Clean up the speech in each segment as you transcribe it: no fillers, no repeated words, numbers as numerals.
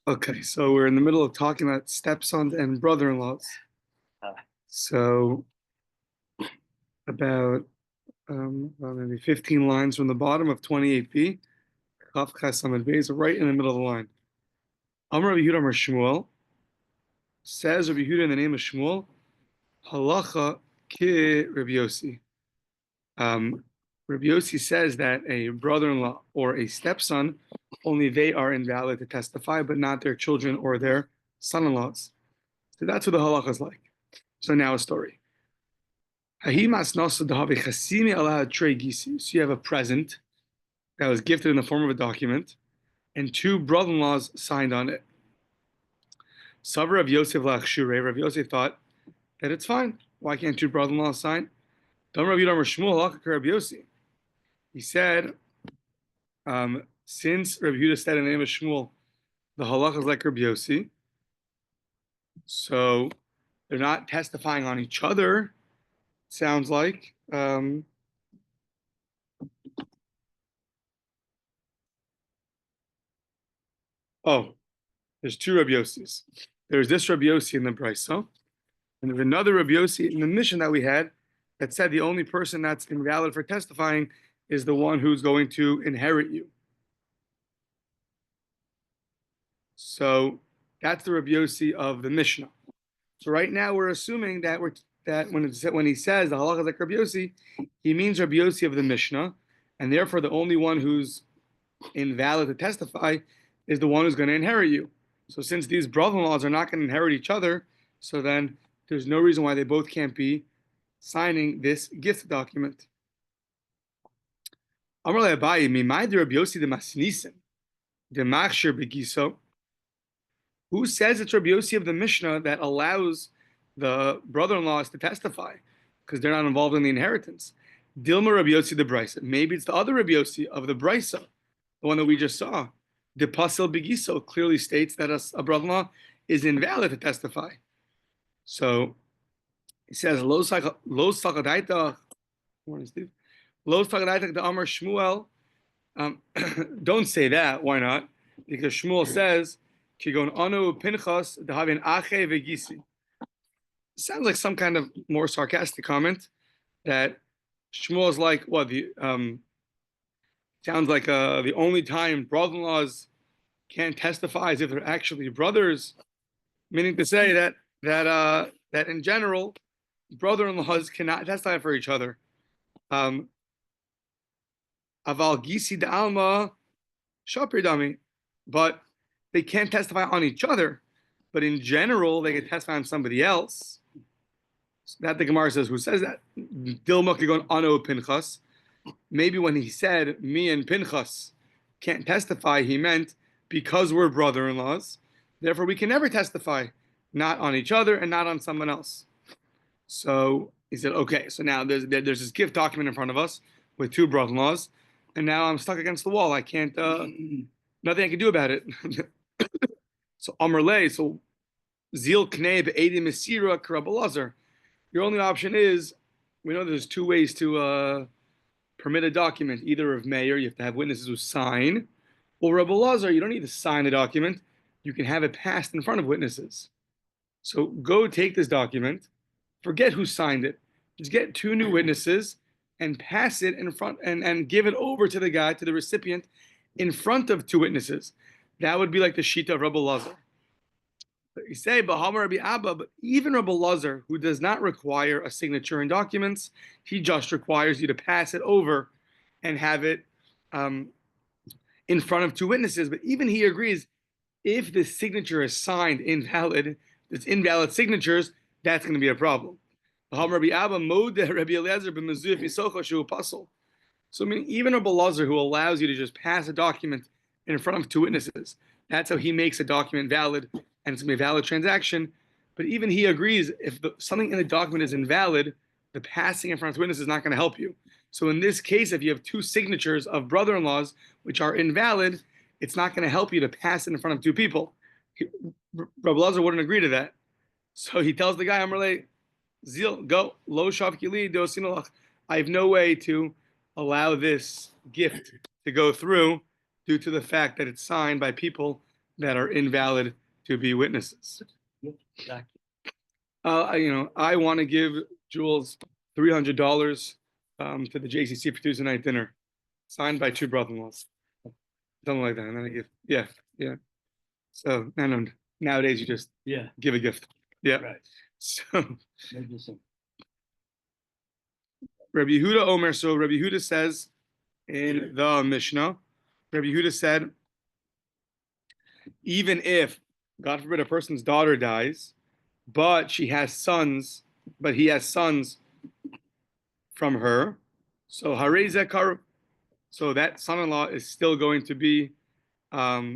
Okay, so we're in the middle of talking about stepsons and brother-in-laws. So about maybe 15 lines from the bottom of 28b, Chaf Ches Samad Beis, right in the middle of the line. Amar Rabbi Yehuda Amar Shmuel, says Rabbi Yehuda in the name of Shmuel, Halacha ki Rabbi Yossi. Rabbi Yossi says that a brother-in-law or a stepson, only they are invalid to testify, but not their children or their son-in-laws. So that's what the halacha is like. So now a story. So you have a present that was gifted in the form of a document, and two brother-in-laws signed on it. Rav Yosef thought that it's fine. Why can't two brother-in-laws sign? He said, since Rabbi Yehuda said in the name of Shmuel, the halacha is like Rabbi Yossi, so they're not testifying on each other. Sounds like. There's two Rabbi Yossis. There's this Rabbi Yossi in the Brisa, and there's another Rabbi Yossi in the mission that we had that said the only person that's invalid for testifying is the one who's going to inherit you. So that's the Rabbi Yossi of the Mishnah. So right now we're assuming that when he says the halacha is like Rabbi Yossi, he means Rabbi Yossi of the Mishnah, and therefore the only one who's invalid to testify is the one who's going to inherit you. So since these brother-in-laws are not going to inherit each other, so then there's no reason why they both can't be signing this gift document. Who says it's Rabbi Yossi of the Mishnah that allows the brother-in-laws to testify because they're not involved in the inheritance? Dilma Rabbi Yossi the Brisa. Maybe it's the other Rabbi Yossi of the Brisa, the one that we just saw. The Pasel Begiso clearly states that a brother-in-law is invalid to testify. So he says, Lo sakadaita. Morning, Steve. Lo sakadaita the Amar Shmuel. Don't say that. Why not? Because Shmuel says, Kigon anu pinchas dehavin ache vegisi. Sounds like some kind of more sarcastic comment that Shmuel is like, sounds like the only time brother-in-laws can't testify is if they're actually brothers, meaning to say that in general, brother-in-laws cannot testify for each other. Aval gisi d'alma shapir dami, but they can't testify on each other. But in general, they can testify on somebody else. So that the Gemara says, who says that? Dilma kigon ano pinchas. Maybe when he said me and Pinchas can't testify, he meant because we're brother-in-laws, therefore we can never testify, not on each other and not on someone else. So he said, okay, so now there's this gift document in front of us with two brother-in-laws, and now I'm stuck against the wall. I can't, nothing I can do about it. So Amar Lei, so Zil Knei Be'edi Mesira Rabbi Lazar. Your only option is, we know there's two ways to permit a document, either of mayor, you have to have witnesses who sign, or Rabbi Lazar, you don't need to sign the document, you can have it passed in front of witnesses. So go take this document, forget who signed it, just get two new witnesses and pass it in front and give it over to the guy, to the recipient, in front of two witnesses. That would be like the Shita of Rabbi Lazar. You say, Bahama Rabbi Abba, but even Rabbi Lazar, who does not require a signature in documents, he just requires you to pass it over and have it in front of two witnesses. But even he agrees, if the signature is signed invalid, it's invalid signatures, that's going to be a problem. Bahama Rabbi Abba, Mode Rabbi Eliezer b'mezuf yisocha shu apostle. So I mean, even Rabbi Lazar, who allows you to just pass a document in front of two witnesses, that's how he makes a document valid, and it's going to be a valid transaction. But even he agrees, if something in the document is invalid, the passing in front of witnesses is not going to help you. So in this case, if you have two signatures of brother-in-laws which are invalid, it's not going to help you to pass it in front of two people. Rabbi Lazar wouldn't agree to that. So he tells the guy, Amrle, Zil, go, lo shavkili dosinolach. I have no way to allow this gift to go through due to the fact that it's signed by people that are invalid to be witnesses. Exactly. I want to give Jules $300 to the JCC for Tuesday night dinner, signed by 2 brother-in-laws, something like that. And then I give, yeah. So, and nowadays you just give a gift. Yeah. Right. So, Maybe some. Rabbi Yehuda Omer. So Rabbi Yehuda says in the Mishnah, Rabbi Yehuda said, even if, God forbid, a person's daughter dies, but he has sons from her, so Harei Zekar, so that son-in-law is still going to be a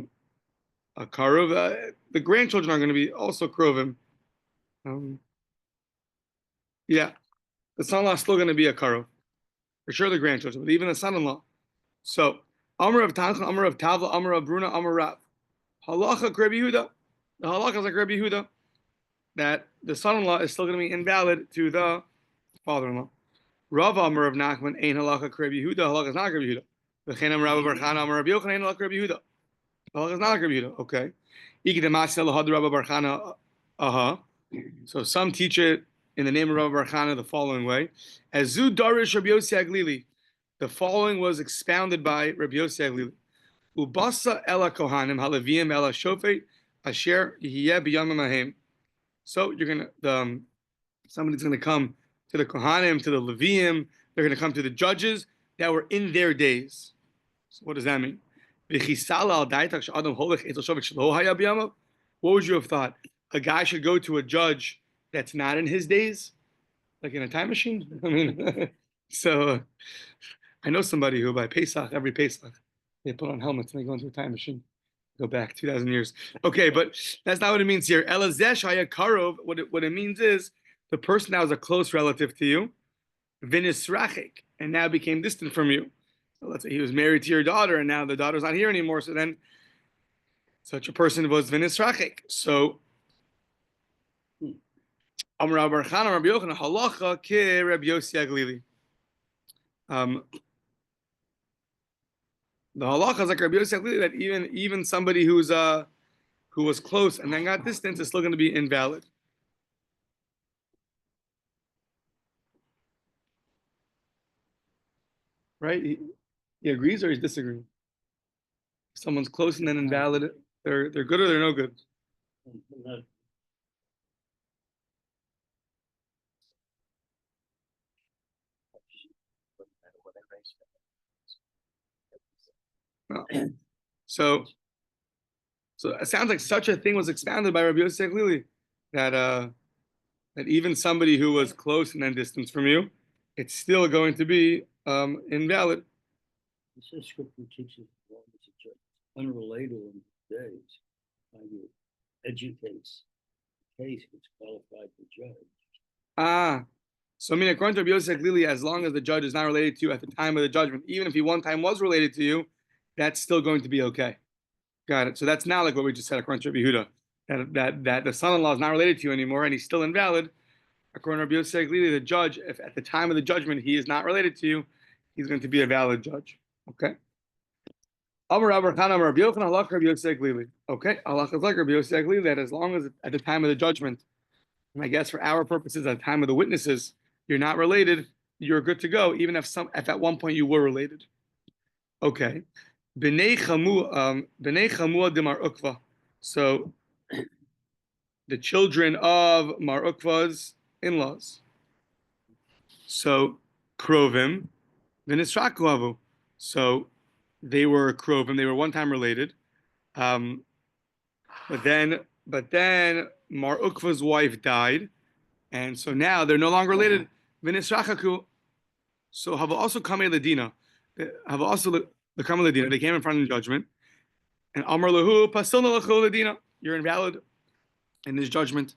karuv. The grandchildren are going to be also krovim. The son-in-law is still going to be a karuv. For sure the grandchildren, but even the son-in-law. So, Amar of Tancha, Amar of Tavla, Amar of Bruna, Amar Rav. Halacha Rabbi Yehuda. The halacha is like Rabbi Yehuda, that the son-in-law is still going to be invalid to the father-in-law. Rav Amar of Nachman, Ein halacha Rabbi Yehuda, halacha is not Rabbi Yehuda. V'chein Amar Rabbi Barchana, Amar Rabbi Yochanan, Ein halacha Rabbi Yehuda. Halacha is not Rabbi Yehuda. Okay. Iki demasya lahad Rabbi Barchana, So some teach it in the name of Rabbi Barchana the following way: as Zu Darish Rabbi Yossi Aglili, the following was expounded by Rabbi Yossi Aglili. Ubasa ela kohanim halavim ela shofet asher yihiyeh b'yamim ahem. So you're gonna somebody's gonna come to the kohanim, to the Leviim. They're gonna come to the judges that were in their days. So what does that mean? What would you have thought? A guy should go to a judge that's not in his days, like in a time machine. I mean, so I know somebody who by Pesach, every Pesach, they put on helmets and they go into a time machine, go back 2,000 years. Okay, but that's not what it means here. Elazesh Hayakarov, what it means is the person that was a close relative to you, Vinisrachik, and now became distant from you. So let's say he was married to your daughter and now the daughter's not here anymore. So then such a person was Vinisrachik. So Amar Rabbi Barchana, Rabbi Yochanan, halacha ke Rabbi Yossi Aglili. The halacha is like Rabbi Yossi Aglili, that even somebody who was close and then got distance is still going to be invalid. Right? He agrees or he's disagreeing? If someone's close and then invalid, they're good or they're no good. So it sounds like such a thing was expounded by Rabbi Yossi Aglili, that even somebody who was close and then distant from you, it's still going to be invalid. It says scripture teaches unrelated in days. You educates the case gets qualified for judge. So I mean, according to Rabbi Yossi Aglili, as long as the judge is not related to you at the time of the judgment, even if he one time was related to you, that's still going to be okay. Got it. So that's not like what we just said according to Rabbi Yehuda, that the son-in-law is not related to you anymore and he's still invalid. According to Rabbi Yossi Aglili, the judge, if at the time of the judgment he is not related to you, he's going to be a valid judge. Okay. Okay. Allah is like Rabbi Yossi Aglili, that as long as at the time of the judgment, and I guess for our purposes, at the time of the witnesses, you're not related, you're good to go, even if at one point you were related. Okay. B'nei chamua de Mar Ukva. So the children of Mar Ukva's in-laws. So krovim, v'nisraku avu. So they were krovim, they were one time related. But then Mar Ukva's wife died, and so now they're no longer related. V'nisrachaku. So have also come Ladina. Have also the Kamal Ladina. They came in front of the judgment, and Amar Lahu Pasilna Lachu Ladina. You're invalid in this judgment,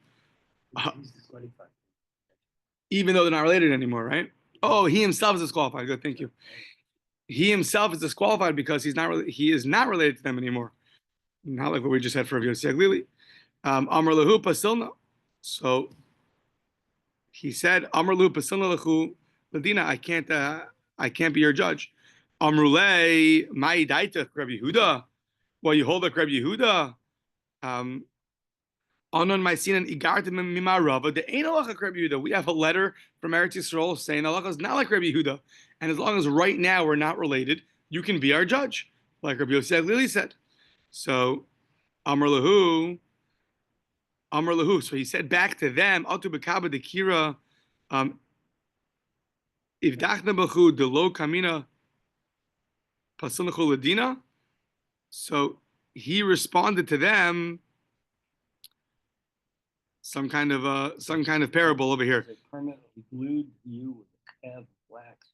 even though they're not related anymore, right? Oh, he himself is disqualified. Good, thank you. He himself is disqualified because he is not related to them anymore. Not like what we just said for Rabbi Yossi Aglili. Amar Lahu Pasilna. So he said, Amar Lahu Pasilna Lachu Ladina. I can't be your judge. Amrulei Mai Daita Rabbi Yehuda. Well, you hold like Rabbi Yehuda. Anon Mycin Igartim Mimarava, the Ain Halacha Rabbi Yehuda. We have a letter from Eretz Yisrael saying Halacha is not like Rabbi Yehuda. And as long as right now we're not related, you can be our judge, like Rabbi Yosef Lili said. So, Amar Lahu. So he said back to them, Atu Bekaba de Kira, Ivdachna Bachu de Lo Kamina Pasilnachu Ladina. So he responded to them some kind of parable over here. Permanently glued you with a calf of wax.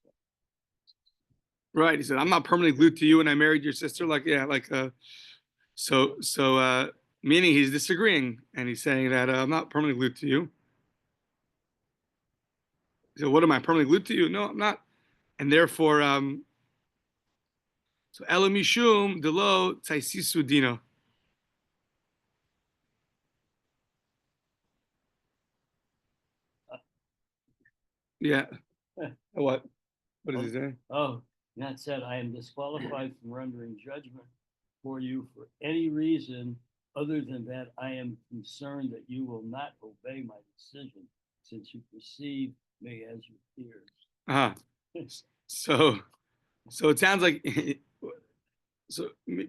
Right. He said, I'm not permanently glued to you and I married your sister. Meaning he's disagreeing and he's saying that I'm not permanently glued to you. So what am I, permanently glued to you? No, I'm not. And therefore, so Elamishum Delo Tsaisisu Dino. Yeah. What? What does he say? Oh, that said, I am disqualified from rendering judgment for you for any reason other than that I am concerned that you will not obey my decision since you perceive me as your peers. So it sounds like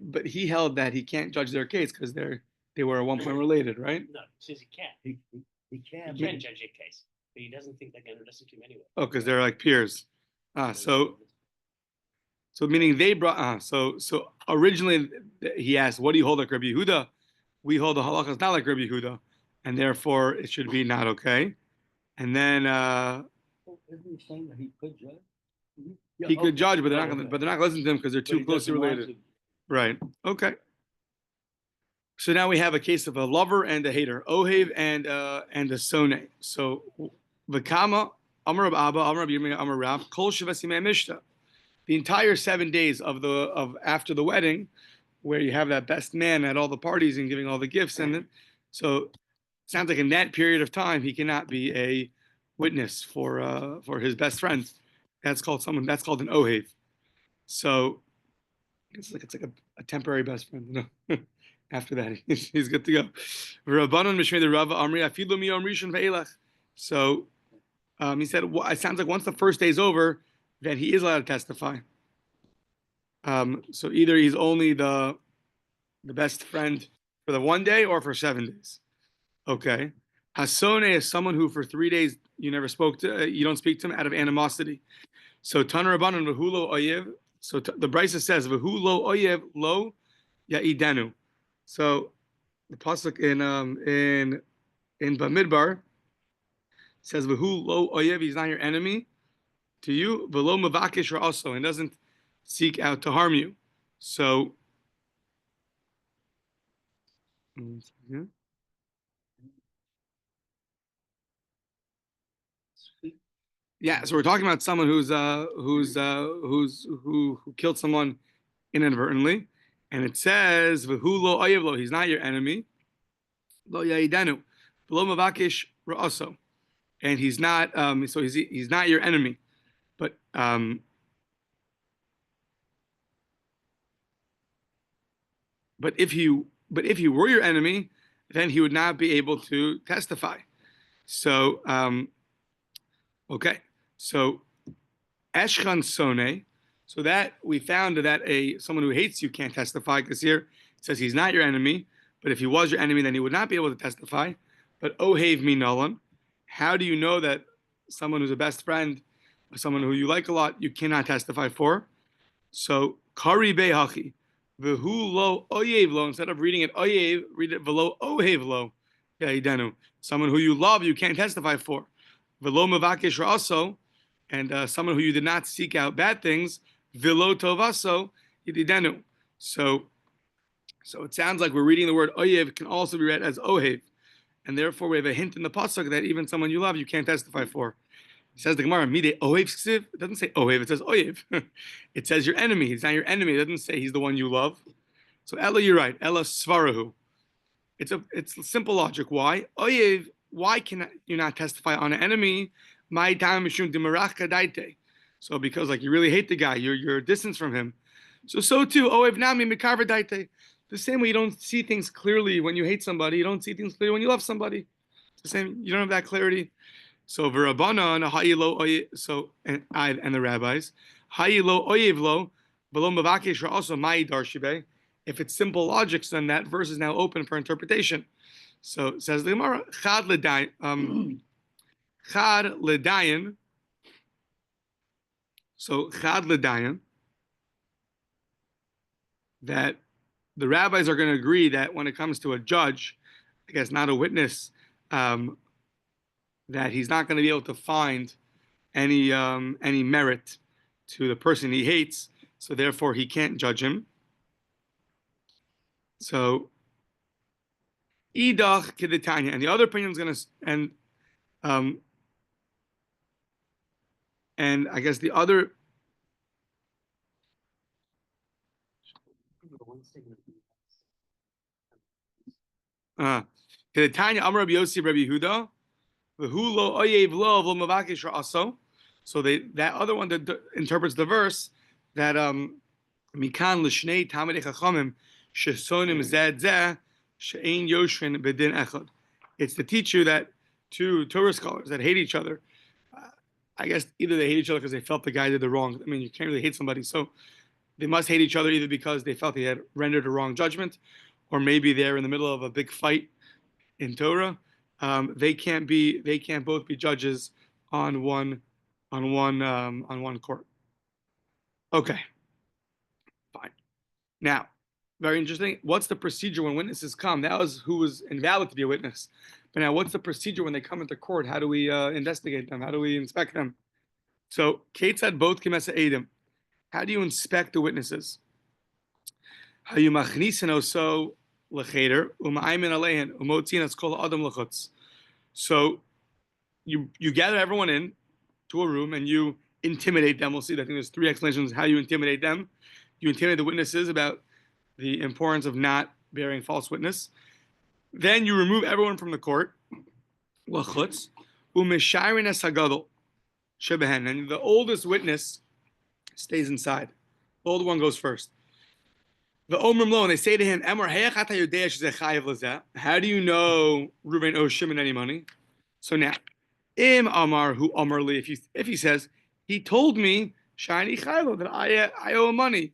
but he held that he can't judge their case because they were at one point related, right? No, he says he can't. He can. He can judge your case, but he doesn't think they're going to listen to him anyway. Oh, because they're like peers. So meaning they brought. So originally he asked, "What do you hold like Rabbi Yehuda?" We hold the halacha is not like Rabbi Yehuda, and therefore it should be not okay. And then Isn't he saying that he could judge? he could judge, but they're not going to listen to him because they're too closely related. Right. Okay. So now we have a case of a lover and a hater, Ohev and a Sone. So Vakama, Amar Rab Abba, Amar Rab Yirmiyah, Amar Rab, Kol Shavasimei Mishta. The entire 7 days of after the wedding, where you have that best man at all the parties and giving all the gifts, and so it sounds like in that period of time he cannot be a witness for his best friend. That's called an Ohev. So it's like a temporary best friend, you know. After that, he's good to go. So he said, well, it sounds like once the first day's over, then he is allowed to testify. So either he's only the best friend for the 1 day or for 7 days. Okay. Hasone is someone who for 3 days you never spoke to, you don't speak to him out of animosity. So Taner Rabbanan v'hulo oyev. So the Brisa says v'hulo oyev lo ya'idenu. So the pasuk in Bamidbar says v'hu lo oyev, he's not your enemy to you, v'lo mavakish also, and doesn't seek out to harm you. So yeah, so we're talking about someone who killed someone inadvertently, and it says v'hu lo oyev lo, he's not your enemy, lo ya'idenu, v'lo mavakish also, and he's not so he's not your enemy, but if you were your enemy, then he would not be able to testify. So okay, so Eshchan Sone. So that we found that someone who hates you can't testify, because here it says he's not your enemy, but if he was your enemy, then he would not be able to testify. But Ohev Minolan, how do you know that someone who's a best friend, or someone who you like a lot, you cannot testify for? So Kari Behachi, V'hu lo Oyev lo, instead of reading it Oyev, read it V'lo Ohev lo Ya'idenu. Someone who you love, you can't testify for. V'lo Mavakish also, and someone who you did not seek out bad things, V'lo Tovaso Yididenu. So it sounds like we're reading the word Oyev can also be read as Ohev, and therefore we have a hint in the pasuk that even someone you love, you can't testify for. It says the Gemara, Mide Ohev Ksiv. It doesn't say Ohev, it says Oyev. It says your enemy. He's not your enemy. It doesn't say he's the one you love. So Ella, you're right. Ella Svarahu. It's simple logic. Why? Oyev, why can you not testify on an enemy? My time mishum dimarach daite. So because like you really hate the guy, you're distant from him. So too, Oev nami mikarva daite. The same way you don't see things clearly when you hate somebody, you don't see things clearly when you love somebody. It's the same. You don't have that clarity. So v'Rabbanan hayilo oye. So and the rabbis hayilo oyevlo below mavakesh also mai darshibe. If it's simple logic, then that verse is now open for interpretation. So it says the Gemara chad ledayin. So chad ledayin. That the rabbis are going to agree that when it comes to a judge, I guess not a witness, that he's not going to be able to find any merit to the person he hates, so therefore he can't judge him. So idach kedetanya, and the other opinion is going to and I guess the other. Kedetanya Amar Rabbi Yossi Rabbi Huda. So that other one that interprets the verse that mikan l'shnei talmidei chachamim shesonim zed zeh she'ein yoshrin b'din echad. It's to teach you that two Torah scholars that hate each other, I guess either they hate each other because they felt the guy did the wrong. I mean, you can't really hate somebody, so they must hate each other either because they felt he had rendered a wrong judgment, or maybe they're in the middle of a big fight in Torah. They can't both be judges on one court. Okay, fine. Now, very interesting. What's the procedure when witnesses come? That was who was invalid to be a witness. But now, what's the procedure when they come into court? How do we investigate them? How do we inspect them? So, Kate said both kimesa edim. How do you inspect the witnesses? How you machnisin oso lecheder umaimin alehen umotzin askol adam lechutz. So you gather everyone in to a room and you intimidate them. We'll see. I think there's 3 explanations how you intimidate them. You intimidate the witnesses about the importance of not bearing false witness. Then you remove everyone from the court. Lachutz umeshirin hagadol shebehen, and the oldest witness stays inside. The older one goes first. The Omrim Lo, and they say to him, how do you know Reuven owes Shimon any money? So now, Im Amar hu Amarli, if he says, he told me, Shani Chaylo, that I owe him money.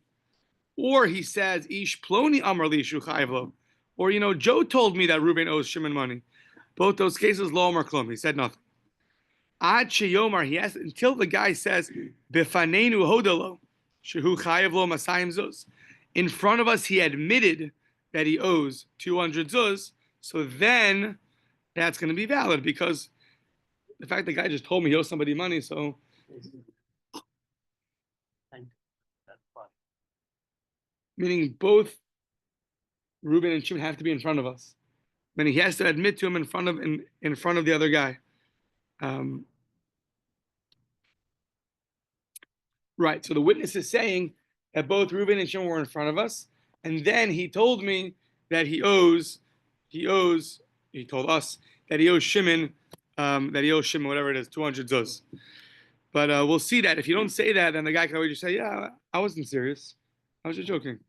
Or he says, Ish Ploni Amarli Shu Chaylo. Or, Joe told me that Reuven owes Shimon money. Both those cases, Lo Amar Klum. He said nothing. Ad Sheyomar, he asked, until the guy says, Bifanenu Hodalo, Shehu Chaylo Masayim Zuz. In front of us, he admitted that he owes 200 zuz. So then that's going to be valid because the fact the guy just told me he owes somebody money. So meaning both Reuben and Shimon have to be in front of us. Meaning he has to admit to him in front of the other guy. Right. So the witness is saying that both Reuben and Shimon were in front of us, and then he told me that he told us that he owes Shimon, whatever it is, 200 zuz. But we'll see that. If you don't say that, then the guy can always just say, yeah, I wasn't serious. I was just joking.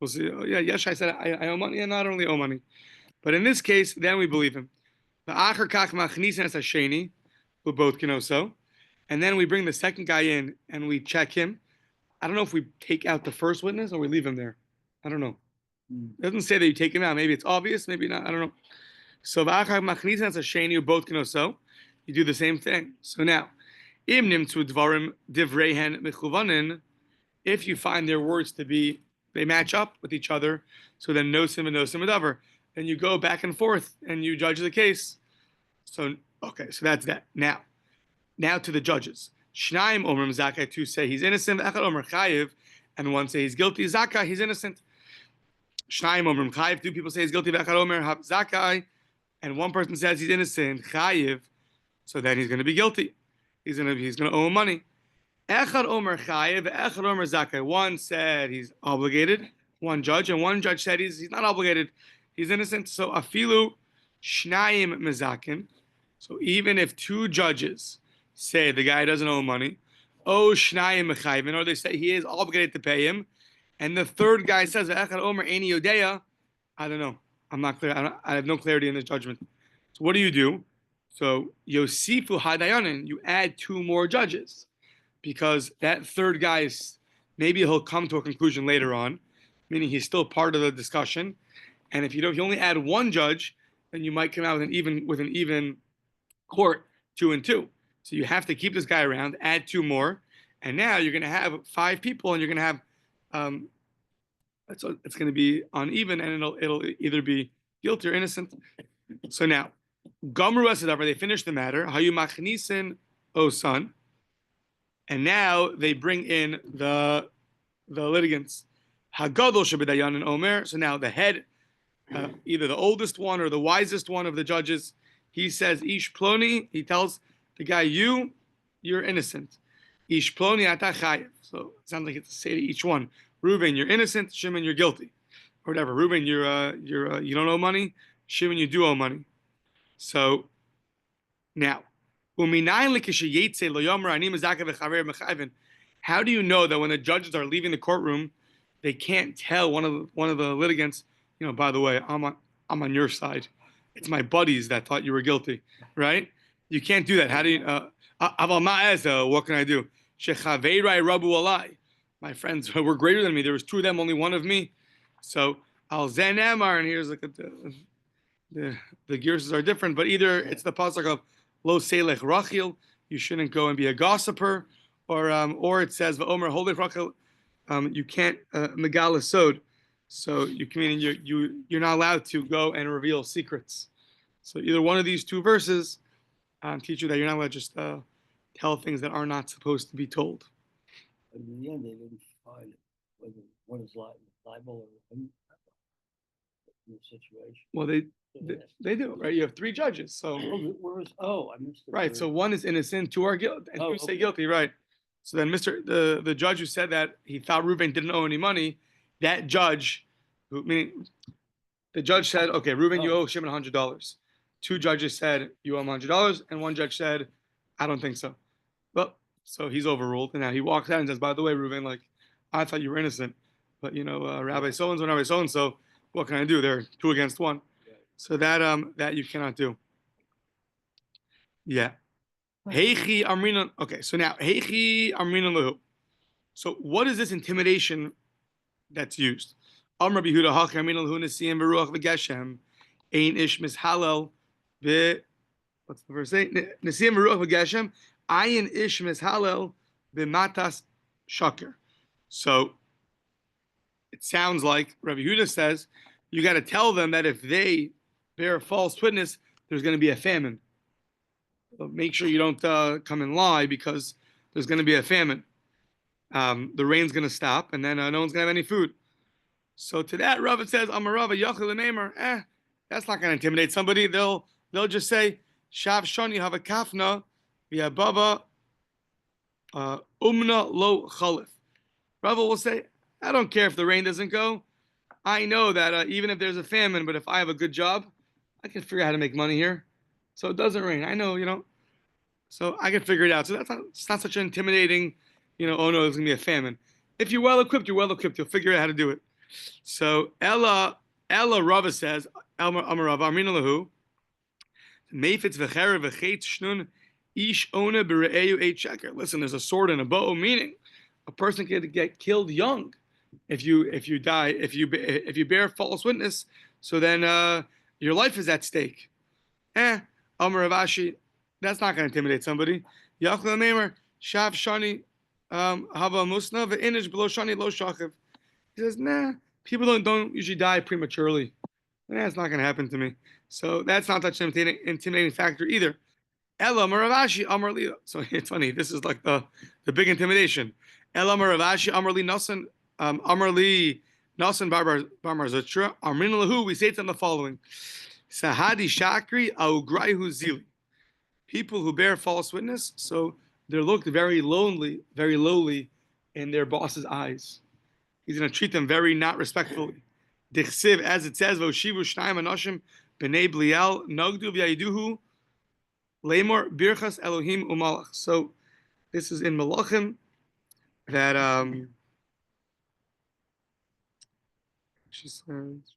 We'll see. Oh, yeah, yes, I said I owe money, and not only owe money. But in this case, then we believe him. We both can also. And then we bring the second guy in, and we check him. I don't know if we take out the first witness or we leave him there. I don't know. It doesn't say that you take him out. Maybe it's obvious, maybe not. I don't know. So you both can also. You do the same thing. So now, if you find their words to be, they match up with each other, so then no sim and no sim adavar, then you go back and forth and you judge the case. So, okay, so that's that. Now to the judges. Shnaim Omrim Zakai, 2 say he's innocent, Echad Omer Chayiv, and 1 say he's guilty, Zakai, he's innocent. Shnaim Omrim Chayiv, 2 people say he's guilty, Echad Omer Zakai, and 1 person says he's innocent, Chayiv, so then he's going to be guilty. He's going to owe him money. Echad Omer Chayiv, Echad Omer Zakai. 1 said he's obligated, 1 judge, and 1 judge said he's not obligated, he's innocent. So Afilu Shnaim Mezakin. So even if 2 judges say the guy doesn't owe money, or they say he is obligated to pay him, and the third guy says, Echad Omer Eini Yodeya, I don't know. I'm not clear. I have no clarity in this judgment. So what do? So Yosifu Hadayanin, you add two more judges because that third guy is maybe he'll come to a conclusion later on, meaning he's still part of the discussion. And if you only add one judge, then you might come out with an even court 2-2. So you have to keep this guy around, add two more, and now you're going to have five people, and you're going to have it's going to be uneven, and it'll either be guilty or innocent. So now, Gomru Esadavra, they finish the matter. Hayu Machnisin O son, and now they bring in the litigants. Hagadol Shebedayan and Omer. So now the head, either the oldest one or the wisest one of the judges, he says Ish Ploni. He tells the guy, you're innocent. Ish Ploni Ata Chayev. So it sounds like it's to say to each one. Reuben, you're innocent. Shimon, you're guilty, or whatever. Reuben, you don't owe money. Shimon, you do owe money. So now, how do you know that when the judges are leaving the courtroom, they can't tell one of the litigants, by the way, I'm on your side. It's my buddies that thought you were guilty, right? You can't do that. How do you? What can I do? My friends were greater than me. There was two of them, only one of me. So al zen amar, and here's like the gears are different, but either it's the pasuk of lo selech rachil, you shouldn't go and be a gossiper, or it says va'omer holdech rachil, you can't megala sod, so you're not allowed to go and reveal secrets. So either one of these two verses teach you that you're not allowed to just tell things that are not supposed to be told. But in the end, they didn't find whether one is liable or in the situation. Well, they do, right? You have three judges, so I missed it. right. So one is innocent, two are guilty, and two say guilty, right? So then, the judge who said that he thought Reuben didn't owe any money, that judge, meaning the judge said, okay, Reuben, you owe Shimon $100. Two judges said you owe him $100, and one judge said, I don't think so. Well, so he's overruled, and now he walks out and says, by the way, Reuben, like I thought you were innocent, but Rabbi so and so, Rabbi so and so, what can I do? They're 2 against 1. So that you cannot do. Yeah. Heichi amrinan. Okay, so now heichi amrinan lehu. So what is this intimidation that's used? Amr Yehuda hachi amrinan lehu nesiyim beruach v'geshem ein ish mishalel be. What's the verse say? Nesiyim beruach v'geshem ayin ish mishalel b'matas shaker. So it sounds like Rabbi Yehuda says you got to tell them that if they bear false witness, there's going to be a famine. So make sure you don't come and lie because there's going to be a famine. The rain's going to stop, and then no one's going to have any food. So to that, Rav says, "Amar Rav Yachil Neimer." That's not going to intimidate somebody. They'll just say, "Shav Shani have a kafna via Bava umna lo chalif." Rav will say, "I don't care if the rain doesn't go. I know that even if there's a famine, but if I have a good job, I can figure out how to make money here. So it doesn't rain. I know, so I can figure it out." So it's not such an intimidating, oh no, there's going to be a famine. If you're well equipped, you'll figure out how to do it. So Ella Rava says, Amar Rava, Amrina lahu, Meifitz v'cherev v'chetz shnun, ish ona b're'eyu eight sheker. Listen, there's a sword and a bow, meaning a person can get killed young if you die, if you bear false witness, so then your life is at stake. Amar Ravashi, that's not going to intimidate somebody. Yachla Meimer, Shav Shani, Hava Musna, Ve'inish below Shani lo shachiv. He says, nah, people don't usually die prematurely. It's not going to happen to me. So that's not such an intimidating factor either. Ella Maravashi Amar Li. So it's funny. This is like the big intimidation. Ella Maravashi Amar Li Nasan Amar Li Nasan Barbar Zutra Amrin Lahu. We say to them the following: Sahadi Shakri Augraihu Zili. People who bear false witness, so they're looked very lowly in their boss's eyes. He's going to treat them very not respectfully. Dichsiv, as it says, Voshivu Shnaim Anoshim B'nei Bliel Nogdu V'Yayiduhu Lemor Birchas Elohim Umalach. So this is in Malachim that she says.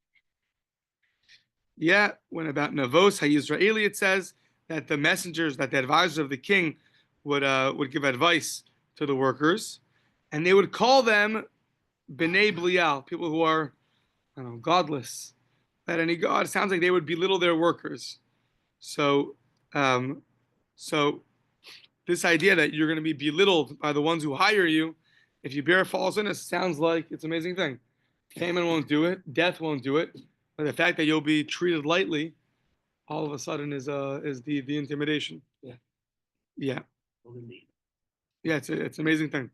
Yeah, when about Navos HaYisraeli, it says that the messengers, that the advisors of the king would give advice to the workers, and they would call them B'nai Belial, people who are, I don't know, godless, that any god. It sounds like they would belittle their workers. So, um, so this idea that you're going to be belittled by the ones who hire you, if you bear false witness, sounds like it's an amazing thing. Famine won't do it, death won't do it, but the fact that you'll be treated lightly, all of a sudden is the intimidation. Yeah. Yeah. Well, indeed. Yeah, it's an amazing thing.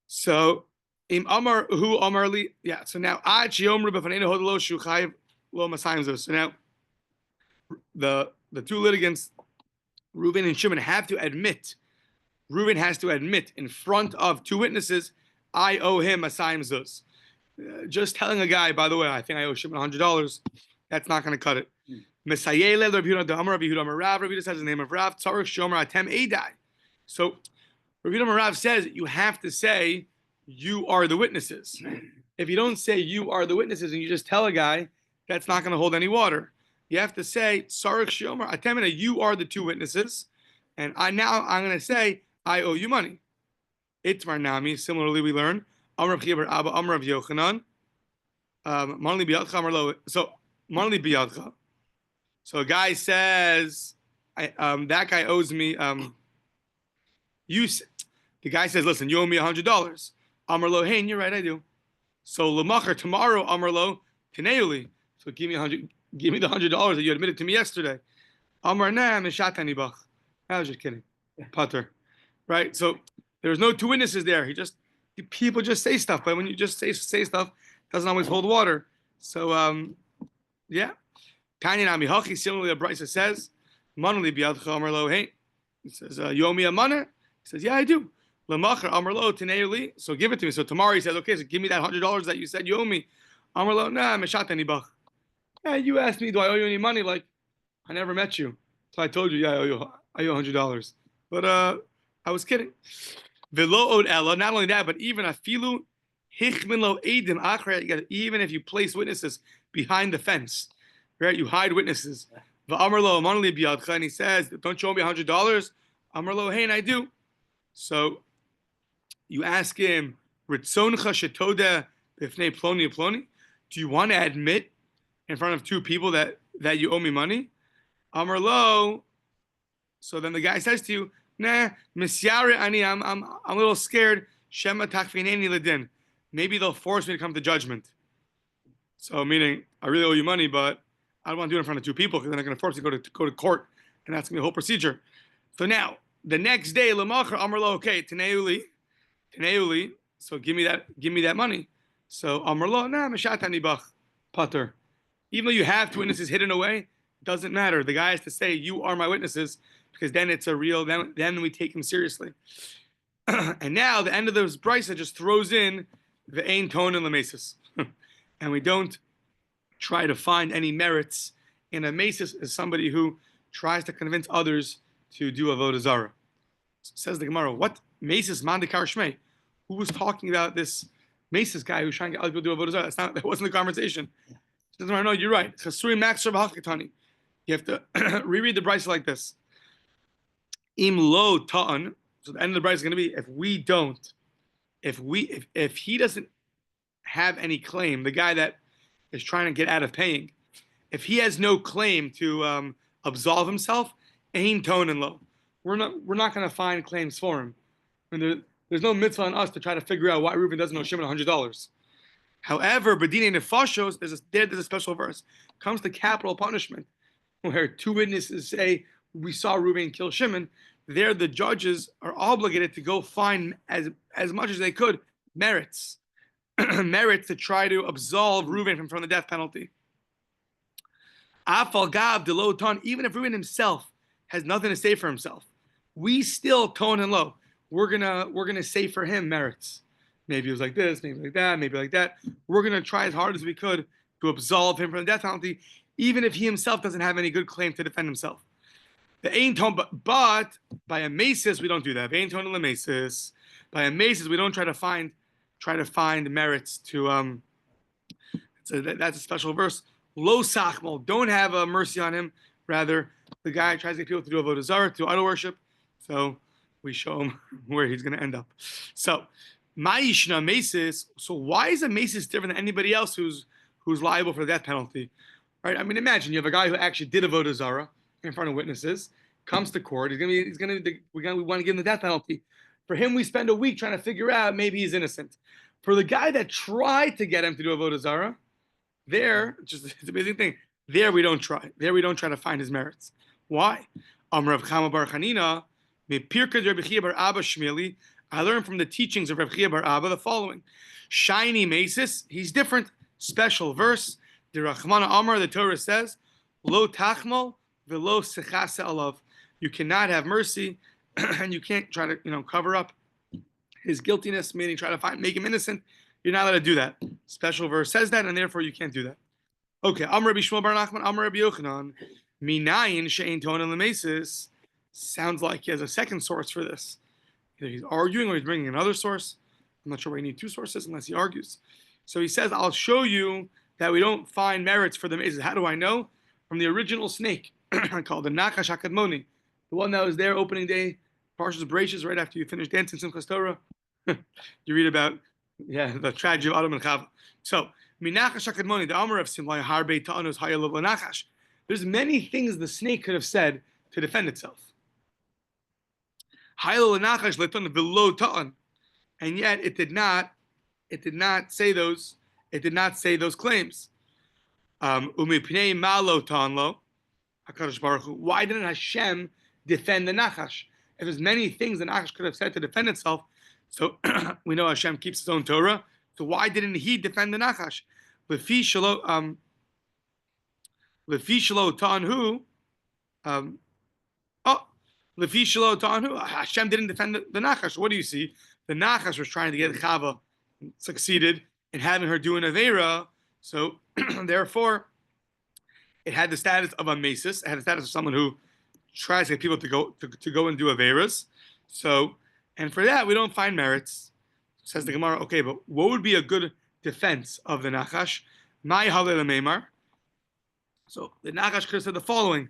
So im Amar who Amarli, yeah. So now Ad Shiomru B'Fanenu Hodelo Shu Chayiv Lo Masayim Zos. So now the two litigants, Reuven and Shimon, have to admit. Reuven has to admit in front of two witnesses, I owe him Masayim Zos. Just telling a guy, by the way, I think I owe Shimon $100. That's not going to cut it. Mesayele Rabbi Yehuda Amar Rabbi Yehuda Amar Rav. Rabbi Yehuda says the name of Rav. Tzarich Shomer Atem Eidai. So Rabbi Yehuda Amar Rav says you have to say you are the witnesses. If you don't say you are the witnesses and you just tell a guy, that's not going to hold any water. You have to say Tzarich Shomer Atem Eidai. You are the two witnesses, and I'm going to say I owe you money. Itmar Nami. Similarly, we learn Amar Chibar Abba Amar Rav Yochanan. Manli Biyadcha Amar Lo. So Manli Biyadcha. So a guy says, that guy owes me. The guy says, listen, you owe me $100. Amar Lo, hey, you're right, I do. So Lamacher tomorrow, Amar Lo, Tineuli. So give me the $100 that you admitted to me yesterday. Amar Na Mishatani Bach. I was just kidding. Pater. Right? So there's no two witnesses there. People just say stuff, but when you just say stuff, it doesn't always hold water. So yeah. Tanya Nami Hachi, similarly, the Brisa says, Manali Biadcha Amar Lo, hey. He says, Yomi Amana? He says, yeah, I do. Lamacher Amar Lo, Tineuli. So give it to me. So tomorrow he says, okay, so give me that $100 that you said you owe me. Amar Lo, nah, Meshatani Bach. Yeah, you asked me, do I owe you any money? Like, I never met you. So I told you, yeah, I owe $100. But I was kidding. Velo od ella, not only that, but even afilu hichmin lo edim achrei, even if you place witnesses behind the fence, right? You hide witnesses. V'amar lo amanli biyadcha, and he says, don't you owe me $100? Amar lo, hey, and I do. So you ask him, ritzoncha shetoda b'fnei ploni ploni, do you want to admit in front of two people that you owe me money? Amar lo. So then the guy says to you, nah, misyare ani, I'm a little scared. Shema takfineni ledin. Maybe they'll force me to come to judgment. So meaning, I really owe you money, but I don't want to do it in front of two people because then they're going to force me to go to court, and that's going to be a whole procedure. So now, the next day, lamacher amar lo, okay, teneuli. So give me that money. So amar lo, nah, mishatani bach, pater. Even though you have two witnesses hidden away, it doesn't matter. The guy has to say, you are my witnesses, because then it's a real, then we take him seriously. And now the end of this brisa just throws in the ein ton and lemesis. And we don't try to find any merits in a mesis as somebody who tries to convince others to do avodah zarah. Says the Gemara, what mesis mandikar shmei? Who was talking about this mesis guy who's trying to get other people to do avodah zarah? That wasn't the conversation. He says, no, you're right. You have to reread the brisa like this. Im lo ta'an. So the end of the brisa is going to be if he doesn't have any claim, the guy that is trying to get out of paying, if he has no claim to absolve himself, ein ton and lo. We're not going to find claims for him. I mean, there's no mitzvah on us to try to figure out why Reuven doesn't owe Shimon $100. However, B'dinei nefashos, there's a special verse. Comes to capital punishment, where two witnesses say we saw Reuven kill Shimon. There, the judges are obligated to go find as much as they could merits to try to absolve Reuven from the death penalty. Afal gav de lo ton, even if Reuven himself has nothing to say for himself, we still tone and low. We're gonna say for him merits. Maybe it was like this, maybe like that, maybe like that. We're gonna try as hard as we could to absolve him from the death penalty, even if he himself doesn't have any good claim to defend himself. The ein ton, but by a mesis we don't do that. Ein ton and mesis. By a mesis we don't try to find merits to. So that's a special verse. Lo sachmal, don't have a mercy on him. Rather, the guy tries to get people to do avodah zarah, to idol worship. So we show him where he's going to end up. So, ma'ishna mesis. So why is a mesis different than anybody else who's liable for the death penalty? Right? I mean, imagine you have a guy who actually did avodah zarah in front of witnesses, we want to give him the death penalty. For him, we spend a week trying to figure out maybe he's innocent. For the guy that tried to get him to do avodah zarah, it's an amazing thing. There we don't try. There we don't try to find his merits. Why? Rav Chama bar Chanina, Rabbi Chia bar Abba Shmili. I learned from the teachings of Rabbi Chia bar Abba the following: Shiny Mesis, he's different. Special verse. The Rachmana Amar, the Torah says, Lo tachmal velo sechase alav. You cannot have mercy, and you can't try to cover up his guiltiness, meaning try to make him innocent. You're not allowed to do that. Special verse says that, and therefore you can't do that. Okay, Amar Rabbi Shmuel bar Nachman, Amar Rabbi Yochanan, Minayin she'ein tonan lemesis. Sounds like he has a second source for this. Either he's arguing or he's bringing another source. I'm not sure why you need two sources unless he argues. So he says, I'll show you that we don't find merits for the mesis. How do I know? From the original snake called the Nachash HaKadmoni, the one that was there opening day, Parshas Bereishis, right after you finish dancing Simchas Torah. You read about the tragedy of Adam and Chava. So, Minachash HaKadmoni, the Amar of Simlai Harbe Ta'anos Hayalav Lanachash. There's many things the snake could have said to defend itself. Hayalav Lanachash Leton Velo Ta'an. And yet it did not say those claims. Umipnei Malo Ta'anlo. HaKadosh Baruch Hu. Why didn't Hashem defend the Nachash? If there's many things the Nachash could have said to defend itself, so we know Hashem keeps his own Torah. So why didn't he defend the Nachash? Lefi shelo ta'anhu. Lefi shelo ta'anhu. Hashem didn't defend the Nachash. What do you see? The Nachash was trying to get Chava, succeeded in having her do an Aveira. So therefore, it had the status of a mesis. It had the status of someone who tries to get people to go and do Aveiras. So, and for that, we don't find merits. Says the Gemara, okay, but what would be a good defense of the Nachash? Mai halel meimar. So the Nachash could have said the following: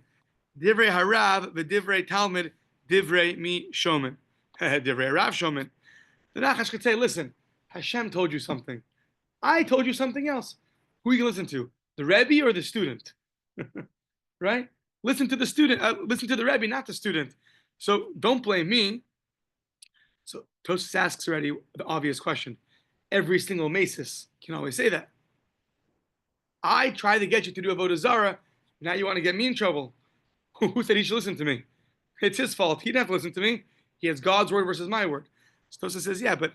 Divrei harav v'divrei Talmud divrei mi shomen. Divrei harav shomen. The Nachash could say, listen, Hashem told you something. I told you something else. Who are you going to listen to? The Rebbe or the student? Right? Listen to the student. Listen to the Rebbe, not the student. So don't blame me. So Tosfos asks already the obvious question. Every single mesis can always say that. I tried to get you to do avodah zarah. Now you want to get me in trouble. Who said he should listen to me? It's his fault. He didn't have to listen to me. He has God's word versus my word. So Tosfos says, yeah, but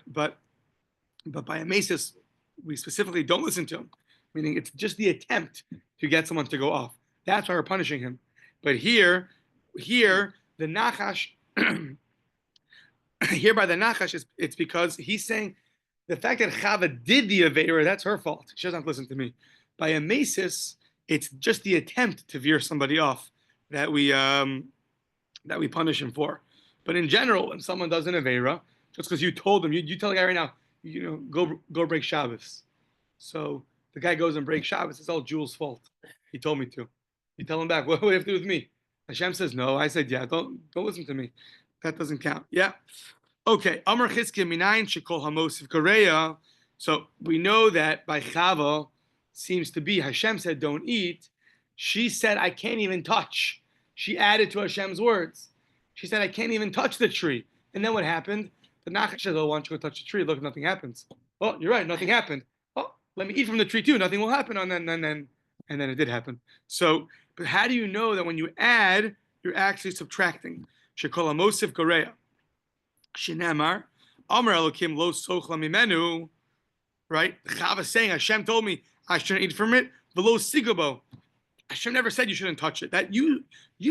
by a mesis, we specifically don't listen to him. Meaning it's just the attempt to get someone to go off. That's why we're punishing him. But here, the Nachash, here by the Nachash, it's because he's saying the fact that Chava did the Aveira, that's her fault. She doesn't have to listen to me. By a mesis, it's just the attempt to veer somebody off that we punish him for. But in general, when someone does an Aveira, just because you told them, you tell the guy right now, go break Shabbos. So the guy goes and breaks Shabbos. It's all Jules' fault. He told me to. You tell him back, what do you have to do with me? Hashem says no. I said, yeah, don't listen to me. That doesn't count. Yeah. Okay. Amar Chizkiah minayin shekol hamosiv koreya. So we know that by Chava seems to be Hashem said don't eat. She said I can't even touch. She added to Hashem's words. She said I can't even touch the tree. And then what happened? The Nachash says, oh, why don't you go touch the tree? Look, nothing happens. Oh, you're right, nothing happened. Oh, let me eat from the tree too. Nothing will happen. And then it did happen. So, but how do you know that when you add, you're actually subtracting? Shekol hamosif koreya. Shinamar, Amar Elokim lo sochla mimenu. Right? Chava saying Hashem told me I shouldn't eat from it. V'lo sigobo. Hashem never said you shouldn't touch it. That you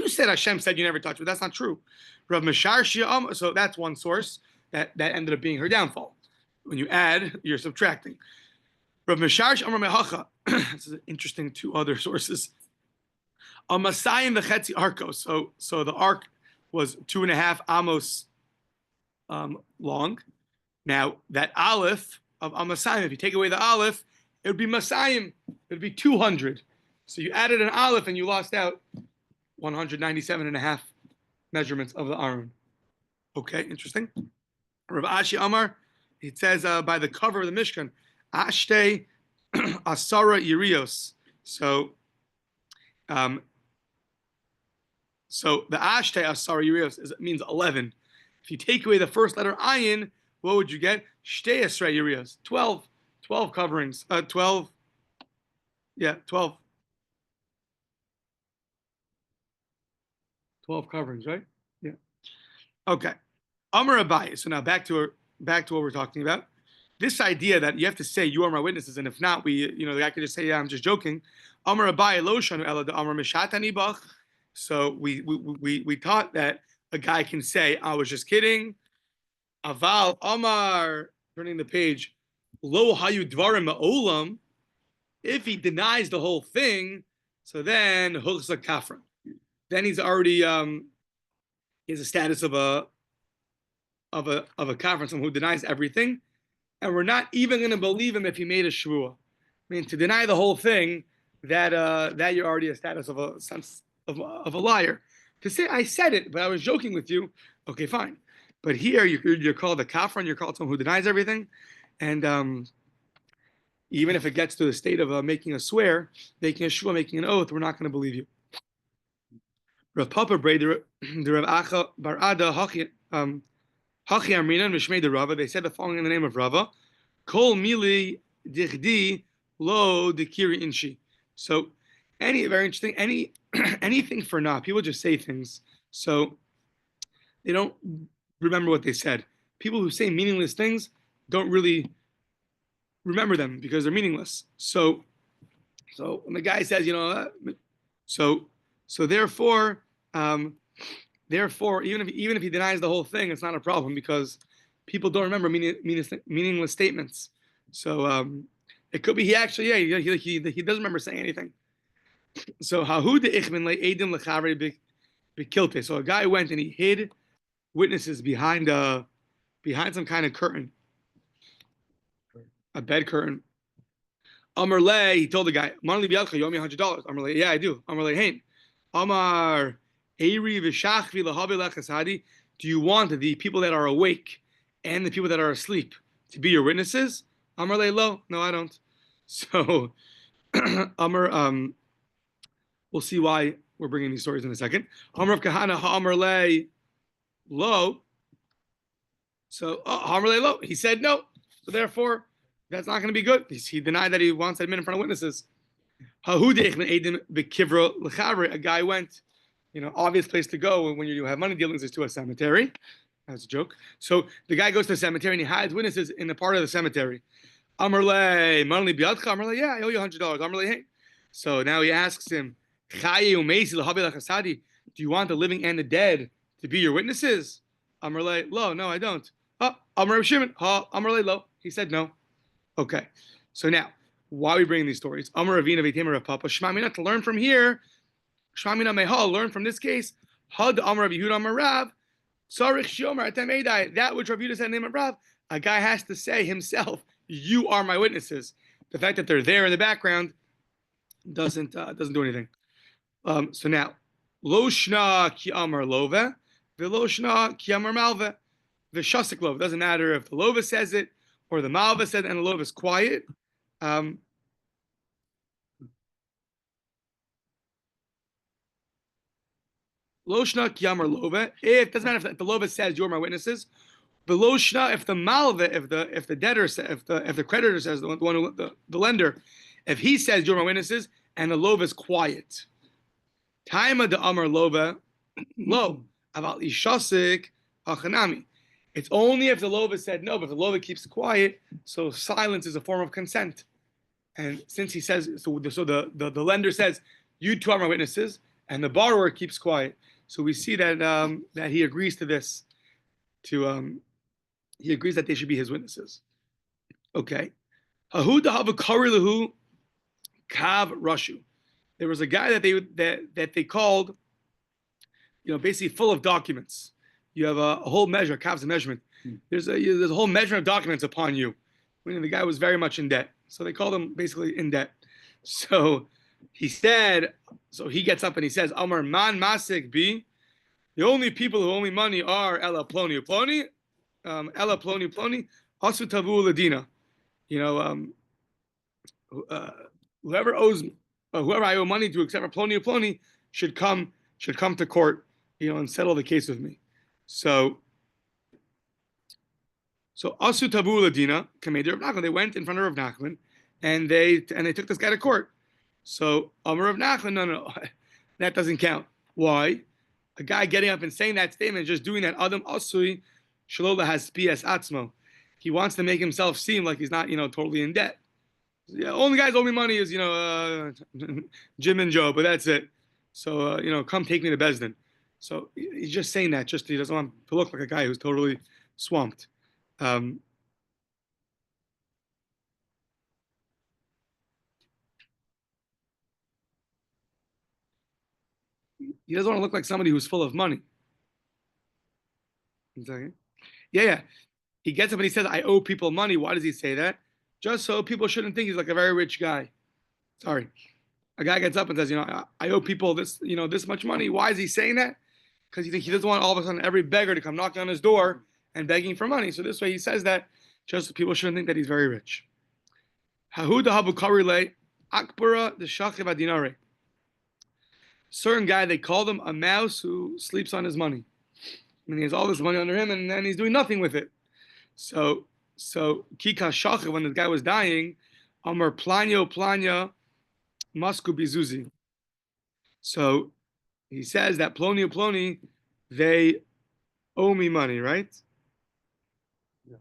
said Hashem said you never touch it. That's not true. Rav Mesharshia. So that's one source that ended up being her downfall. When you add, you're subtracting. Rav Mesharsh Amar Mehacha. This is interesting. Two other sources. Amasayim v'chetzi arkos. So the ark was 2.5 amos long. Now that aleph of Amasayim, if you take away the aleph, it would be Masayim. It would be 200. So you added an aleph and you lost out 197 and a half measurements of the aron. Okay, interesting. Rav Ashi Amar, it says by the cover of the Mishkan, Ashte Asara Yirios. So the Ashte Asara Yirios means 11. If you take away the first letter ayin, what would you get? Shtei Asra Yirios. 12 coverings. 12. Yeah, 12. 12 coverings, right? Yeah. Okay. Amar Abai. So now back to what we're talking about. This idea that you have to say you are my witnesses, and if not, the guy could just say, yeah, I'm just joking. Amar Abai lo shanu ela de Amar mishatani bach. So we taught that a guy can say, I was just kidding. Aval Amar, turning the page, lo hayu dvarim ma'olam. If he denies the whole thing, so then hulsa kafra. Then he's already he has a status of a kafra, someone who denies everything, and we're not even going to believe him if he made a shvuah. I mean, to deny the whole thing, that you're already a status of a sense of a liar. To say I said it, but I was joking with you, okay, fine. But here you're called a kafra, and you're called someone who denies everything, and even if it gets to the state of making a swear, making a shvuah, making an oath, we're not going to believe you. Rav Papa Bray, the Rav Acha Bar Ada Hachi Amrina and Mishmei the Rava. They said the following in the name of Rava: Kol mili dichdi lo dikiri inshi. So, very interesting. Anything for now. People just say things, so they don't remember what they said. People who say meaningless things don't really remember them because they're meaningless. So when the guy says, so therefore, even if he denies the whole thing, it's not a problem because people don't remember meaningless statements. So it could be he actually, he doesn't remember saying anything. So hahu de ichmin le edim lechavre bekilte. So a guy went and he hid witnesses behind some kind of curtain, a bed curtain. Amar le, he told the guy, "Manli bialcha yomi $100." Amar le, yeah, I do. Amar le, hein. Amar Eiri v'shachvi lahavi lechasadi. Do you want the people that are awake and the people that are asleep to be your witnesses? Amar le lo. No, I don't. So Amar, we'll see why we're bringing these stories in a second. Amar of Kahana Amar le lo. So Amar le lo. He said no. So therefore, that's not going to be good. He denied that he wants to admit in front of witnesses. A guy went, obvious place to go when you have money dealings is to a cemetery. That's a joke. So the guy goes to the cemetery and he hides witnesses in the part of the cemetery. Amarle, manli biadcha. Amarle, yeah, I owe you $100. Amarle, hey. So now he asks him, do you want the living and the dead to be your witnesses? Amarle, lo, no, I don't. Amar Shimon, Amarle, lo. He said no. Okay. So now, why are we bringing these stories? Amar Ravina v'Tamer Rav Papa. Shmamina, to learn from here. Shmamina mehal, learn from this case. Had Amar Rav Yehuda Amar Rav. Sarich Shomer Atem Eidai. That which Rav Yehuda said in the name of Rav, a guy has to say himself, "You are my witnesses." The fact that they're there in the background doesn't do anything. So now, Lo Shna Ki Amar Love, V'Lo Shna Ki Amar Malve, V'Shasik Love. Doesn't matter if the Love says it or the Malva said it and the Love is quiet. Loshna kiyamar lova. It doesn't matter if the lova says you're my witnesses. The loshna, if the malva, if the debtor, if the creditor says the lender, if he says you're my witnesses, and the lova is quiet. Taima de amar lova lo about ishasik achanami. It's only if the lova said no, but if the lova keeps quiet, so silence is a form of consent. And since he says so the lender says you two are my witnesses, and the borrower keeps quiet. So we see that that he agrees to this. He agrees that they should be his witnesses. Okay. Hahu dahavu karilahu kav rashu. There was a guy that they called, basically full of documents. You have a whole measure. Kav's a measurement. There's a whole measure of documents upon you. Meaning the guy was very much in debt. So they called him basically in debt. So he said, so he gets up and he says, Amar man masik bi. The only people who owe me money are Ella Ploni Ploni, Ella Ploni Ploni, Asu Tavu Ladina. You know, whoever owes, whoever I owe money to, except for Ploni Ploni, should come to court, and settle the case with me. So Asu Tavu Ladina, Kameder of Nachman, they went in front of Rav Nachman, and they took this guy to court. So Amar Rav Nachman, no, that doesn't count. Why? A guy getting up and saying that statement, just doing that, Adam Asui Shalola has PS Atzmo. He wants to make himself seem like he's not, totally in debt. Yeah, only guys owe me money is, Jim and Joe, but that's it. So, come take me to Bezdin. So he's just saying that, he doesn't want to look like a guy who's totally swamped. He doesn't want to look like somebody who's full of money. Yeah. He gets up and he says, I owe people money. Why does he say that? Just so people shouldn't think he's like a very rich guy. Sorry. A guy gets up and says, I owe people this, this much money. Why is he saying that? Because he doesn't want all of a sudden every beggar to come knocking on his door and begging for money. So this way he says that just so people shouldn't think that he's very rich. Certain guy, they called him a mouse who sleeps on his money. I mean, he has all this money under him, and then he's doing nothing with it. So Kika Shacha, when the guy was dying, Amar Planya Masku Bizuzi. So he says that Ploni, they owe me money, right? They have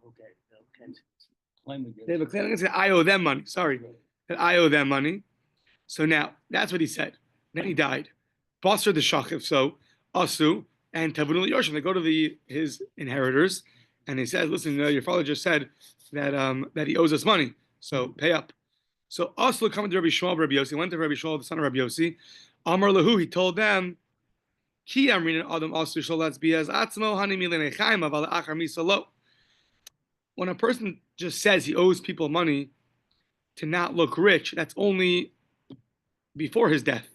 a claim against it. I owe them money. Sorry, that I owe them money. So now that's what he said. Then he died. Basar the Shachiv. So Asu and Tavunul Yoshim, they go to his inheritors, and he says, "Listen, your father just said that he owes us money, so pay up." So Asu coming to Rabbi Shmuel, Rabbi Yossi, went to Rabbi Shmuel, the son of Rabbi Yossi. Amar Lahu, he told them, "Ki amrin adam Asu sholatz biaz atzmo hani milenei chaim aval achar misalo." When a person just says he owes people money to not look rich, that's only before his death.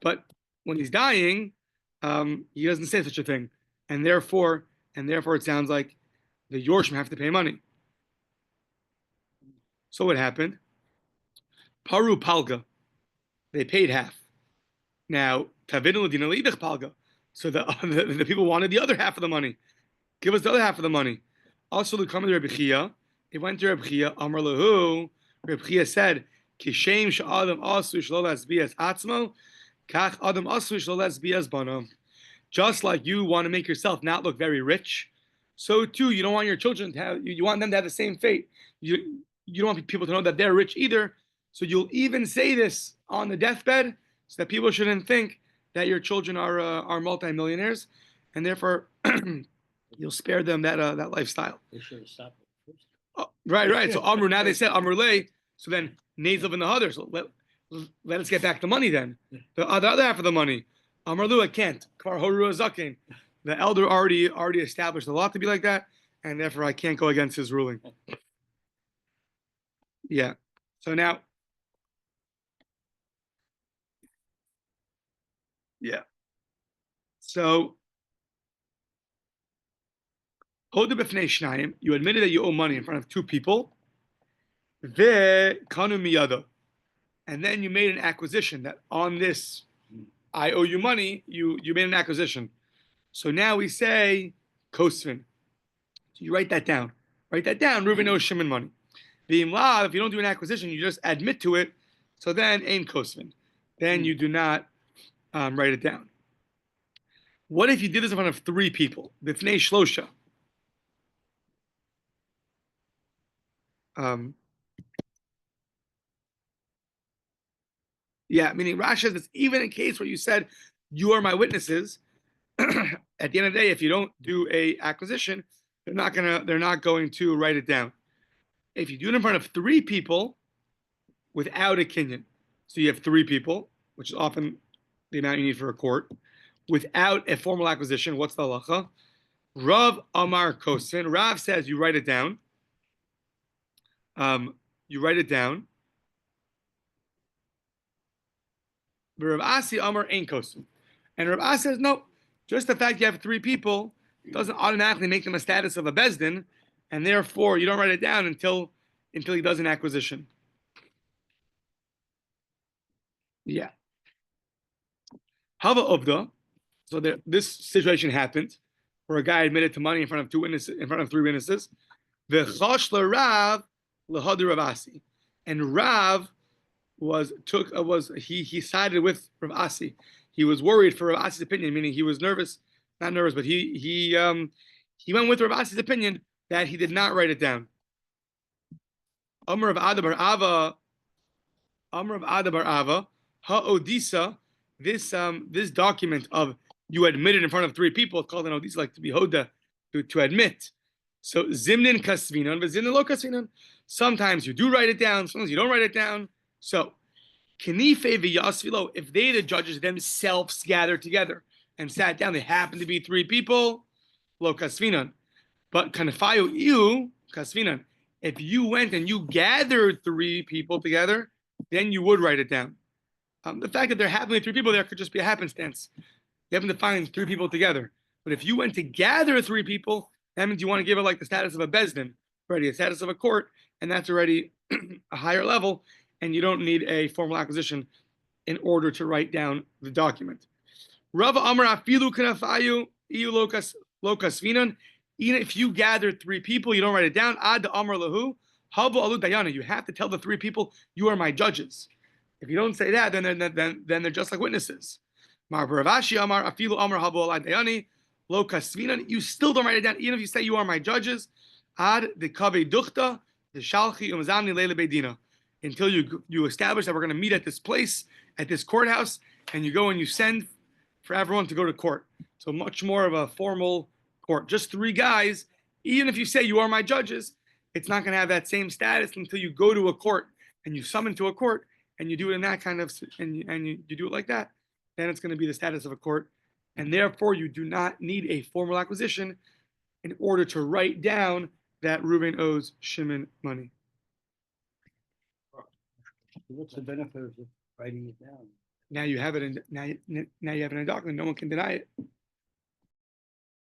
But when he's dying, he doesn't say such a thing, and therefore it sounds like the Yorshim have to pay money. So what happened? Paru palga, they paid half. Now tavinu l'dina l'idich palga, so the people wanted the other half of the money. Give us the other half of the money. Also, the coming to Rabbi Chia, they went to Rabbi Chia. Amar lahu, Rabbi Chia said, "Kishem she'adam asu shlo lasbias atzmo, kach adam asu shlo lasbias bano." Just like you want to make yourself not look very rich, so too you don't want your children to have. You want them to have the same fate. You don't want people to know that they're rich either. So you'll even say this on the deathbed, so that people shouldn't think that your children are multimillionaires, and therefore you'll spare them that lifestyle. They should have stopped it first. Oh, right. So Amru, now they said Amru lay. So then Nazav and the other. So let us get back the money then. The other half of the money. Amru Lu, I can't. Kvar Horu Zakin. The elder already established the law to be like that, and therefore I can't go against his ruling. Yeah. So now. Yeah. So. You admitted that you owe money in front of two people. And then you made an acquisition that on this, I owe you money, you made an acquisition. So now we say, Kosvin. So you write that down. Reuben owes Shimon money. If you don't do an acquisition, you just admit to it. So then, Ein Kosvin. Then you do not write it down. What if you did this in front of three people? B'fnei Shlosha. Meaning Rashi says even in case where you said you are my witnesses, at the end of the day, if you don't do a acquisition, they're not going to write it down. If you do it in front of three people without a kinyan, so you have three people, which is often the amount you need for a court, without a formal acquisition, what's the halacha? Rav Amar Kosin. Rav says you write it down. You write it down. Rav Asi Amar Ein Kosum. And Rav Asi says, no, just the fact you have 3 people doesn't automatically make them a status of a bezdin, and therefore you don't write it down until he does an acquisition. Yeah. Hava Obda. So this situation happened where a guy admitted to money in front of 3 witnesses. V'chosh Rav l'hadu Rav Asi, and Rav he sided with Rav Asi. He was worried for Rav Asi's opinion, meaning he was nervous, not nervous, but he went with Rav Asi's opinion that he did not write it down. Amr of Ada bar Ava, ha-odisa, this document of you admitted in front of 3 people, it's called an odisa, like to be hoda, to admit. So zimnin kasvinan, but zimnin lo kasvinan. Sometimes you do write it down, sometimes you don't write it down. So kenife v'yasvilo, if they, the judges themselves, gathered together and sat down, they happen to be 3 people, lo kasvinan. But kanafayu iu kasvinan. If you went and you gathered 3 people together, then you would write it down. The fact that there happen to be 3 people there could just be a happenstance. You happen to find 3 people together. But if you went to gather 3 people, that means you want to give it like the status of a bezdin, already a status of a court, and that's already a higher level, and you don't need a formal acquisition in order to write down the document. Rava Amar afilu kanafayu iu lokas vinan. Even if you gather 3 people, you don't write it down. Ad Amar lahu havu alu dayana. You have to tell the 3 people, you are my judges. If you don't say that, then they're just like witnesses. Mar Ravashi Amar afilu Amar havu alu dayani lokas vinan. You still don't write it down, even if you say you are my judges. Ad the kaveh duchta the shalchi umazamni leile beidina. Until you establish that we're going to meet at this place, at this courthouse, and you go and you send for everyone to go to court. So much more of a formal court. Just 3 guys, even if you say you are my judges, it's not going to have that same status until you go to a court and you summon to a court and you do it in that kind of, and you do it like that, then it's going to be the status of a court. And therefore, you do not need a formal acquisition in order to write down that Reuben owes Shimon money. What's the benefit of writing it down? Now you have it in now you have it in a document. No one can deny it.